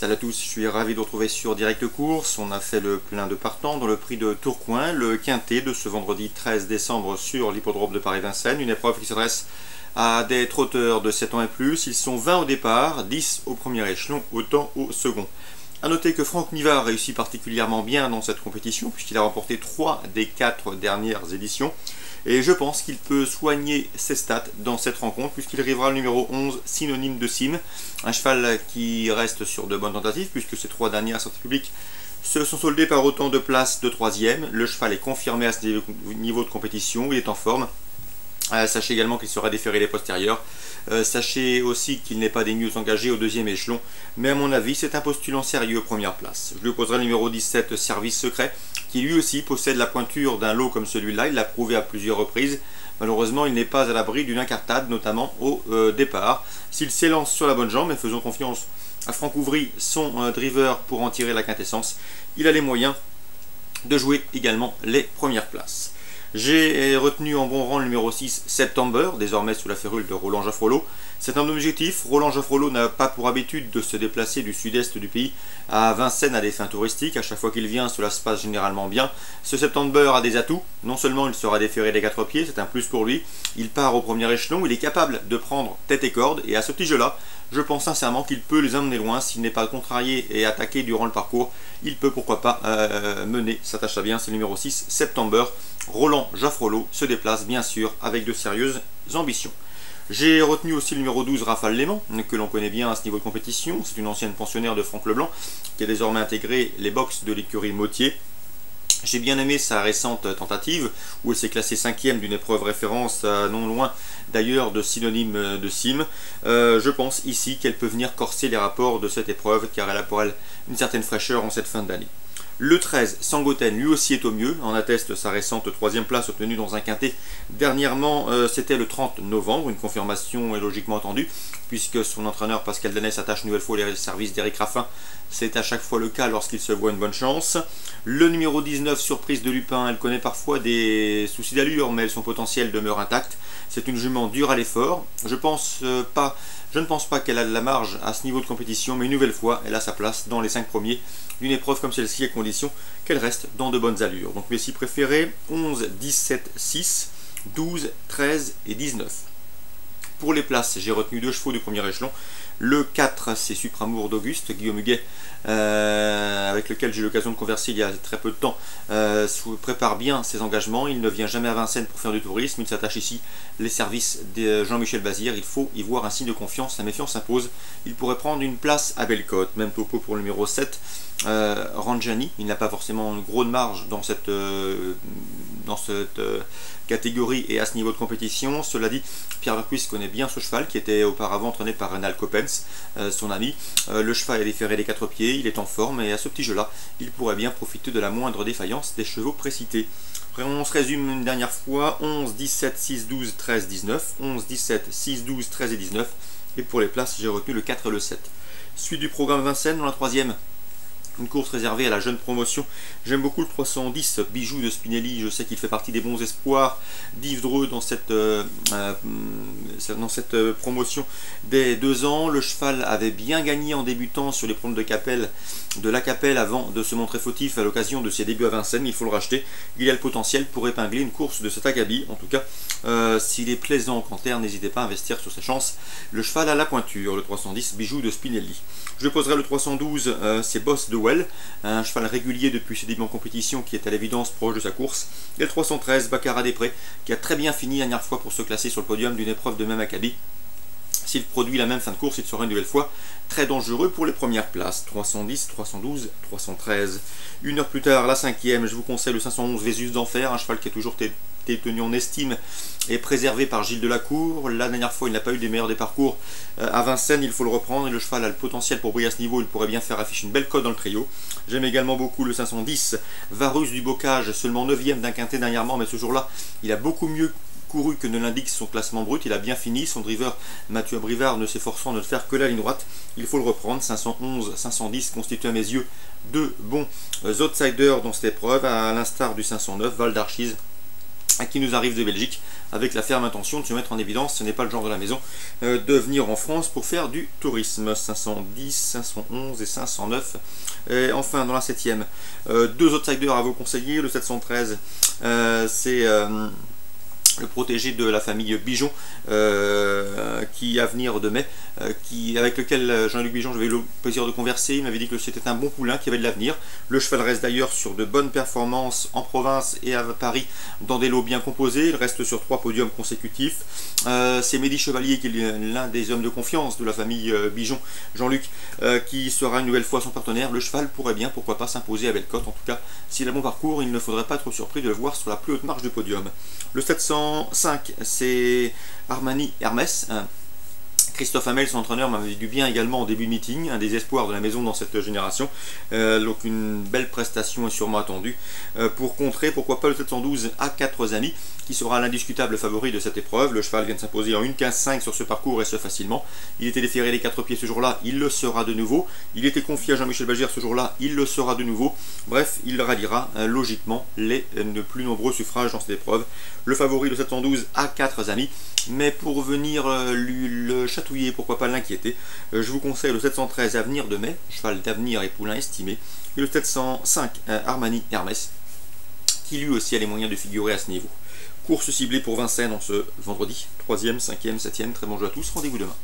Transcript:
Salut à tous, je suis ravi de vous retrouver sur Direct Course. On a fait le plein de partants dans le prix de Tourcoing, le quintet de ce vendredi 13 décembre sur l'hippodrome de Paris-Vincennes. Une épreuve qui s'adresse à des trotteurs de 7 ans et plus. Ils sont 20 au départ, 10 au premier échelon, autant au second. A noter que Franck Nivard réussit particulièrement bien dans cette compétition puisqu'il a remporté 3 des 4 dernières éditions. Et je pense qu'il peut soigner ses stats dans cette rencontre puisqu'il arrivera le numéro 11, Synonyme de Sim. Un cheval qui reste sur de bonnes tentatives puisque ces 3 dernières sorties publiques se sont soldées par autant de places de 3e. Le cheval est confirmé à ce niveau de compétition, il est en forme. Sachez également qu'il sera déféré les postérieurs. Sachez aussi qu'il n'est pas des news engagés au 2e échelon. Mais à mon avis, c'est un postulant sérieux première place. Je lui opposerai le numéro 17, Service Secret, qui lui aussi possède la pointure d'un lot comme celui-là. Il l'a prouvé à plusieurs reprises. Malheureusement, il n'est pas à l'abri d'une incartade, notamment au départ. S'il s'élance sur la bonne jambe, et faisons confiance à Franck Ouvry, son driver, pour en tirer la quintessence, il a les moyens de jouer également les premières places. J'ai retenu en bon rang le numéro 6, September, désormais sous la férule de Roland Jaffrelot. C'est un objectif. Roland Jaffrelot n'a pas pour habitude de se déplacer du sud-est du pays à Vincennes à des fins touristiques. À chaque fois qu'il vient, cela se passe généralement bien. Ce September a des atouts. Non seulement il sera déféré des 4 pieds, c'est un plus pour lui. Il part au premier échelon, il est capable de prendre tête et corde. Et à ce petit jeu-là, je pense sincèrement qu'il peut les emmener loin. S'il n'est pas contrarié et attaqué durant le parcours, il peut pourquoi pas mener sa tâche à bien. C'est le numéro 6, September. Roland Jaffrelot se déplace bien sûr avec de sérieuses ambitions. J'ai retenu aussi le numéro 12, Rafale Léman, que l'on connaît bien à ce niveau de compétition. C'est une ancienne pensionnaire de Franck Leblanc qui a désormais intégré les box de l'écurie Motier. J'ai bien aimé sa récente tentative où elle s'est classée 5e d'une épreuve référence non loin d'ailleurs de Synonyme de Sim. Je pense ici qu'elle peut venir corser les rapports de cette épreuve car elle a pour elle une certaine fraîcheur en cette fin d'année. Le 13, Sangoten, lui aussi est au mieux, en atteste sa récente 3e place obtenue dans un quintet. Dernièrement, c'était le 30 novembre, une confirmation est logiquement attendue, puisque son entraîneur Pascal Danès attache une nouvelle fois les services d'Éric Raffin. C'est à chaque fois le cas lorsqu'il se voit une bonne chance. Le numéro 19, Surprise de Lupin, elle connaît parfois des soucis d'allure, mais son potentiel demeure intact. C'est une jument dure à l'effort. Je ne pense pas qu'elle a de la marge à ce niveau de compétition, mais une nouvelle fois, elle a sa place dans les 5 premiers d'une épreuve comme celle-ci, à condition qu'elle reste dans de bonnes allures. Donc mes 6 préférés, 11, 17, 6, 12, 13 et 19. Pour les places, j'ai retenu 2 chevaux du premier échelon. Le 4, c'est Supramour d'Auguste, Guillaume Huguet, avec lequel j'ai eu l'occasion de converser il y a très peu de temps, prépare bien ses engagements. Il ne vient jamais à Vincennes pour faire du tourisme. Il s'attache ici les services de Jean-Michel Bazir. Il faut y voir un signe de confiance. La méfiance s'impose. Il pourrait prendre une place à Bellecote. Même topo pour le numéro 7. Ranjani, il n'a pas forcément une grosse marge dans cette catégorie et à ce niveau de compétition. Cela dit, Pierre Vercuis connaît bien ce cheval qui était auparavant entraîné par Renal Coppens, son ami. Le cheval est déféré des 4 pieds, il est en forme et à ce petit jeu-là, il pourrait bien profiter de la moindre défaillance des chevaux précités. On se résume une dernière fois, 11, 17, 6, 12, 13, 19, 11, 17, 6, 12, 13 et 19. Et pour les places, j'ai retenu le 4 et le 7. Suite du programme Vincennes dans la 3e. Une course réservée à la jeune promotion. J'aime beaucoup le 310, Bijou de Spinelli. Je sais qu'il fait partie des bons espoirs d'Yves Dreux dans cette promotion des 2 ans. Le cheval avait bien gagné en débutant sur les promes de la Capelle avant de se montrer fautif à l'occasion de ses débuts à Vincennes. Il faut le racheter. Il a le potentiel pour épingler une course de cet acabit. En tout cas, s'il est plaisant au canter, n'hésitez pas à investir sur ses chances. Le cheval a la pointure, le 310, Bijou de Spinelli. Je poserai le 312, c'est Boss de Well, un cheval régulier depuis ses débuts en compétition qui est à l'évidence proche de sa course. Et le 313, Baccarat des Prés, qui a très bien fini la dernière fois pour se classer sur le podium d'une épreuve de même acabit. S'il produit la même fin de course, il sera une nouvelle fois très dangereux pour les premières places. 310, 312, 313. Une heure plus tard, la 5e, je vous conseille le 511 Vésus d'Enfer, un cheval qui a toujours été tenu en estime et préservé par Gilles Delacour. La dernière fois, il n'a pas eu des meilleurs des parcours à Vincennes, il faut le reprendre et le cheval a le potentiel pour briller à ce niveau. Il pourrait bien faire afficher une belle cote dans le trio. J'aime également beaucoup le 510 Varus du Bocage, seulement 9e d'un quintet dernièrement, mais ce jour-là, il a beaucoup mieux couru que ne l'indique son classement brut. Il a bien fini, son driver Mathieu Abrivard ne s'efforçant de ne faire que la ligne droite. Il faut le reprendre. 511, 510 constituent à mes yeux 2 bons outsiders dans cette épreuve, à l'instar du 509 Val d'Archise qui nous arrive de Belgique, avec la ferme intention de se mettre en évidence. Ce n'est pas le genre de la maison de venir en France pour faire du tourisme. 510, 511 et 509. Et enfin, dans la 7e, deux outsiders à vous conseiller. Le 713, c'est le protégé de la famille Bijon, qui à venir de mai, avec lequel Jean-Luc Bijon, j'avais eu le plaisir de converser. Il m'avait dit que c'était un bon poulain qui avait de l'avenir. Le cheval reste d'ailleurs sur de bonnes performances en province et à Paris dans des lots bien composés. Il reste sur 3 podiums consécutifs. C'est Mehdi Chevalier qui est l'un des hommes de confiance de la famille Bijon, Jean-Luc, qui sera une nouvelle fois son partenaire. Le cheval pourrait bien, pourquoi pas, s'imposer à Bellecote. En tout cas, s'il a bon parcours, il ne faudrait pas être surpris de le voir sur la plus haute marche du podium. Le 705, c'est Armani Hermès. Christophe Hamel, son entraîneur, m'avait dit du bien également en début de meeting, un des espoirs de la maison dans cette génération. Donc une belle prestation est sûrement attendue pour contrer, pourquoi pas, le 712 à 4 amis, qui sera l'indiscutable favori de cette épreuve. Le cheval vient de s'imposer en 1,15,5 sur ce parcours et ce facilement. Il était déféré les 4 pieds ce jour-là, il le sera de nouveau. Il était confié à Jean-Michel Bagère ce jour-là, il le sera de nouveau. Bref, il ralliera logiquement les plus nombreux suffrages dans cette épreuve. Le favori, le 712 à 4 amis. Mais pour venir le chatouiller, pourquoi pas l'inquiéter, je vous conseille le 713 Avenir de mai, cheval d'avenir et poulain estimé, et le 705 Armani Hermès, qui lui aussi a les moyens de figurer à ce niveau. Course ciblée pour Vincennes en ce vendredi, 3e, 5e, 7e, très bon jeu à tous, rendez-vous demain.